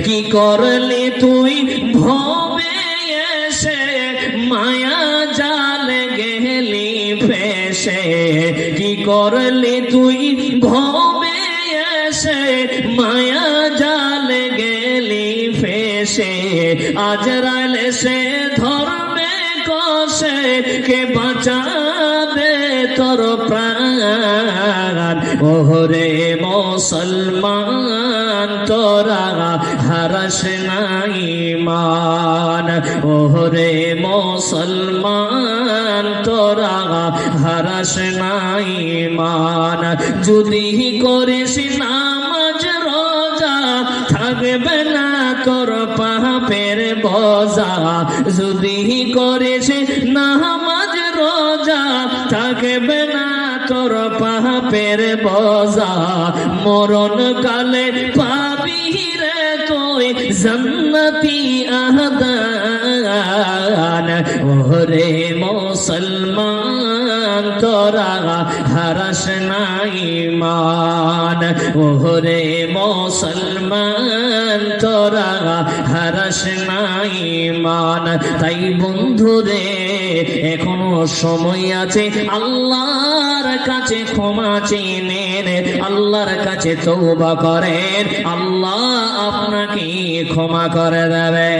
কি করলি তুই ভবে এসে মায়া জালে গেলি ফেসে, কি করলি তুই ভবে এসে মায়া জালে গেলি ফেসে, আজরাইল সে ধরবে কষে, কে বাঁচাবে তোর প্রাণ। ওহরে মুসলমান তোরা হারাস না ঈমান, ওহরে মুসলমান তোরা হারাস না ঈমান। যদি করিস নামাজ রোজা থাকবে না তোর পাপের বোঝা, যদি করিস নামাজ রোজা থাকবে না তোর পাপের বোঝা। মরণ কালে পাবি রে তুই জান্নাতি আহদান। ওরে মুসলমান তোরা হারাস না ঈমান, ওরে মুসলমান তোরা হারাস না ঈমান। তাই বন্ধুরে এখনো সময় আছে, আল্লাহর কাছে ক্ষমা চেয়ে নেন, আল্লাহর কাছে তওবা করেন, আল্লাহ আপনাকে ক্ষমা করে দেবে।